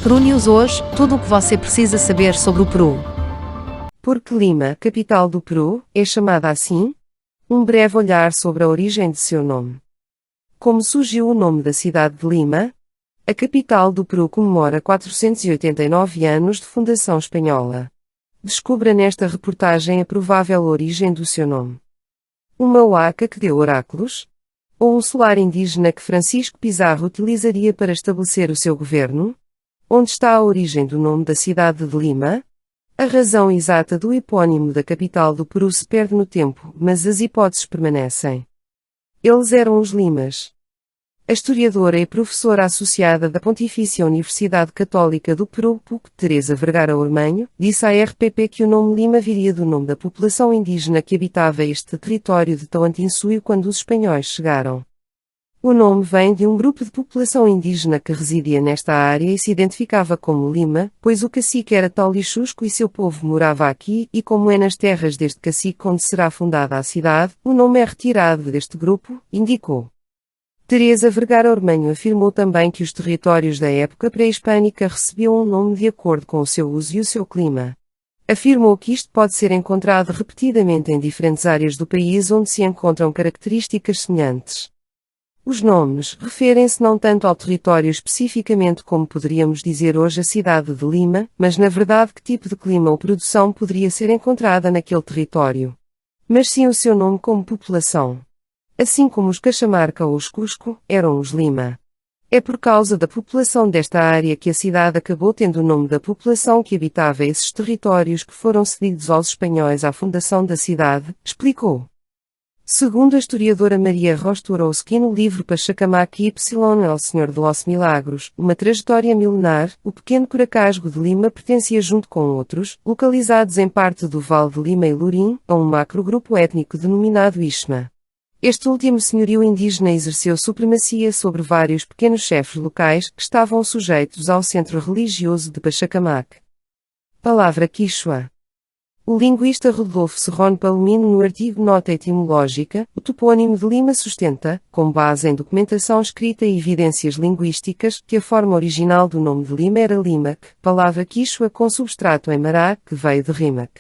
Peru News hoje, tudo o que você precisa saber sobre o Peru. Por que Lima, capital do Peru, é chamada assim? Um breve olhar sobre a origem de seu nome. Como surgiu o nome da cidade de Lima? A capital do Peru comemora 489 anos de fundação espanhola. Descubra nesta reportagem a provável origem do seu nome. Uma huaca que deu oráculos? Ou um solar indígena que Francisco Pizarro utilizaria para estabelecer o seu governo? Onde está a origem do nome da cidade de Lima? A razão exata do epónimo da capital do Peru se perde no tempo, mas as hipóteses permanecem. Eles eram os Limas. A historiadora e professora associada da Pontifícia Universidade Católica do Peru, PUC, Teresa Vergara Ormenho, disse à RPP que o nome Lima viria do nome da população indígena que habitava este território de Tawantinsuyo quando os espanhóis chegaram. O nome vem de um grupo de população indígena que residia nesta área e se identificava como Lima, pois o cacique era Taulixusco e seu povo morava aqui, e como é nas terras deste cacique onde será fundada a cidade, o nome é retirado deste grupo, indicou. Teresa Vergara Ormenho afirmou também que os territórios da época pré-hispânica recebiam um nome de acordo com o seu uso e o seu clima. Afirmou que isto pode ser encontrado repetidamente em diferentes áreas do país onde se encontram características semelhantes. Os nomes referem-se não tanto ao território especificamente como poderíamos dizer hoje a cidade de Lima, mas na verdade que tipo de clima ou produção poderia ser encontrada naquele território. Mas sim o seu nome como população. Assim como os Caxamarca ou os Cusco, eram os Lima. É por causa da população desta área que a cidade acabou tendo o nome da população que habitava esses territórios que foram cedidos aos espanhóis à fundação da cidade, explicou. Segundo a historiadora Maria Rosturowski no livro Pachacamac Y El Senhor de los Milagros, uma trajetória milenar, o pequeno Curacasgo de Lima pertencia junto com outros, localizados em parte do Vale de Lima e Lurim, a um macrogrupo étnico denominado Ixma. Este último senhorio indígena exerceu supremacia sobre vários pequenos chefes locais que estavam sujeitos ao centro religioso de Pachacamac. Palavra Quichua. O linguista Rodolfo Serrone Palomino no artigo Nota Etimológica, o topônimo de Lima sustenta, com base em documentação escrita e evidências linguísticas, que a forma original do nome de Lima era Limac, palavra quichua com substrato em mará, que veio de Rimac.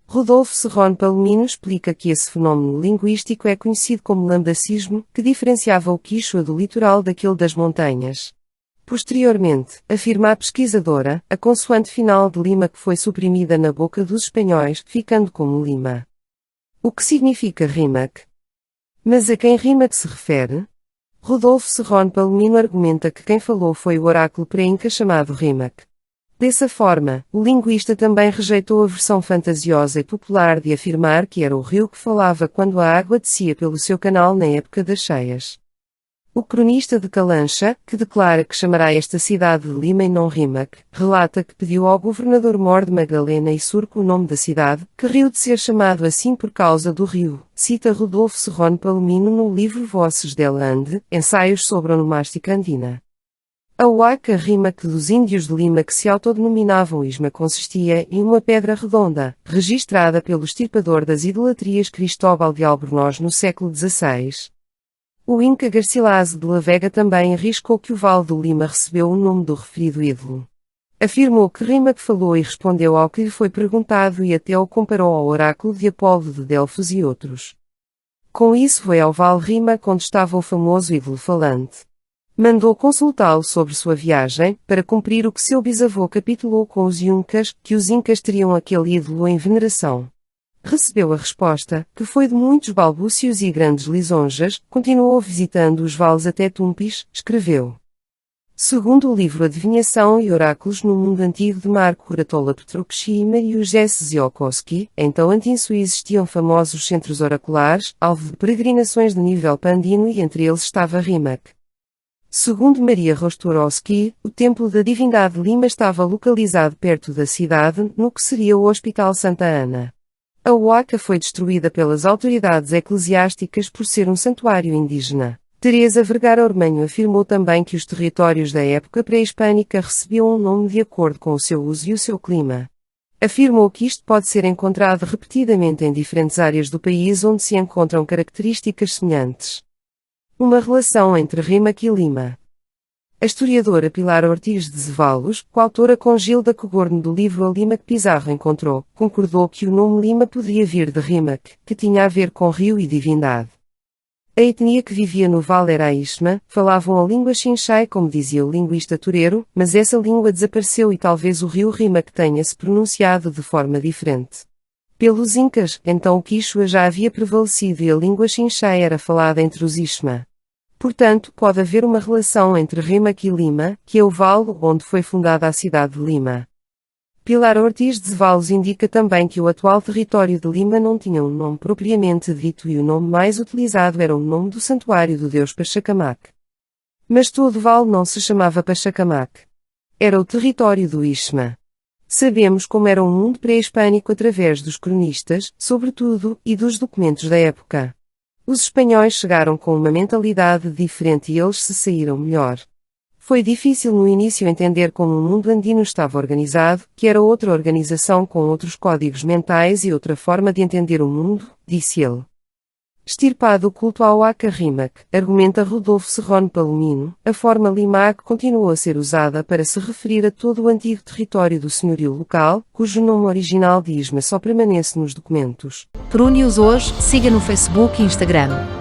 Rodolfo Serrone Palomino explica que esse fenómeno linguístico é conhecido como lambacismo, que diferenciava o quichua do litoral daquele das montanhas. Posteriormente, afirma a pesquisadora, a consoante final de Lima que foi suprimida na boca dos espanhóis, ficando como Lima. O que significa Rimac? Mas a quem Rimac se refere? Rodolfo Serrone Palomino argumenta que quem falou foi o oráculo pré-inca chamado Rimac. Dessa forma, o linguista também rejeitou a versão fantasiosa e popular de afirmar que era o rio que falava quando a água descia pelo seu canal na época das cheias. O cronista de Calancha, que declara que chamará esta cidade de Lima e não Rimac, relata que pediu ao governador Mor de Magalena e Surco o nome da cidade, que riu de ser chamado assim por causa do rio, cita Rodolfo Serrone Palomino no livro Voces del Ande, Ensaios sobre a Onomástica Andina. A huaca Rimac dos índios de Lima que se autodenominavam Isma consistia em uma pedra redonda, registrada pelo estirpador das idolatrias Cristóbal de Albornoz no século XVI. O Inca Garcilaso de la Vega também arriscou que o Vale do Lima recebeu o nome do referido ídolo. Afirmou que Rimac falou e respondeu ao que lhe foi perguntado e até o comparou ao oráculo de Apolo de Delfos e outros. Com isso foi ao Vale Rimac onde estava o famoso ídolo falante. Mandou consultá-lo sobre sua viagem, para cumprir o que seu bisavô capitulou com os Yuncas, que os Incas teriam aquele ídolo em veneração. Recebeu a resposta, que foi de muitos balbúcios e grandes lisonjas, continuou visitando os vales até Tumpis, escreveu. Segundo o livro Adivinhação e Oráculos no Mundo Antigo de Marco Uratola Petrokshima e o Jesse Ziolkowski, em Tawantinsuyo existiam famosos centros oraculares, alvo de peregrinações de nível pandino e entre eles estava Rimac. Segundo Maria Rosturowski, o Templo da Divindade de Lima estava localizado perto da cidade, no que seria o Hospital Santa Ana. A huaca foi destruída pelas autoridades eclesiásticas por ser um santuário indígena. Teresa Vergara Ormenho afirmou também que os territórios da época pré-hispânica recebiam um nome de acordo com o seu uso e o seu clima. Afirmou que isto pode ser encontrado repetidamente em diferentes áreas do país onde se encontram características semelhantes. Uma relação entre Rimac e Lima. A historiadora Pilar Ortiz de Zevallos, coautora com Gilda Cogorno do livro A Lima que Pizarro encontrou, concordou que o nome Lima poderia vir de Rimac, que tinha a ver com rio e divindade. A etnia que vivia no vale era a Ishma, falavam a língua Xinchai como dizia o linguista Tureiro, mas essa língua desapareceu e talvez o rio Rimac tenha-se pronunciado de forma diferente. Pelos Incas, então o Quichua já havia prevalecido e a língua Xinchai era falada entre os Ishma. Portanto, pode haver uma relação entre Rimac e Lima, que é o vale onde foi fundada a cidade de Lima. Pilar Ortiz de Zevallos indica também que o atual território de Lima não tinha um nome propriamente dito e o nome mais utilizado era o nome do santuário do deus Pachacamac. Mas todo o vale não se chamava Pachacamac. Era o território do Ishma. Sabemos como era o mundo pré-hispânico através dos cronistas, sobretudo, e dos documentos da época. Os espanhóis chegaram com uma mentalidade diferente e eles se saíram melhor. Foi difícil no início entender como o mundo andino estava organizado, que era outra organização com outros códigos mentais e outra forma de entender o mundo, disse ele. Extirpado o culto ao Aka Rimac, argumenta Rodolfo Serrone Palomino, a forma Limac continuou a ser usada para se referir a todo o antigo território do senhorio local, cujo nome original de Isma só permanece nos documentos. Peru News hoje, siga no Facebook e Instagram.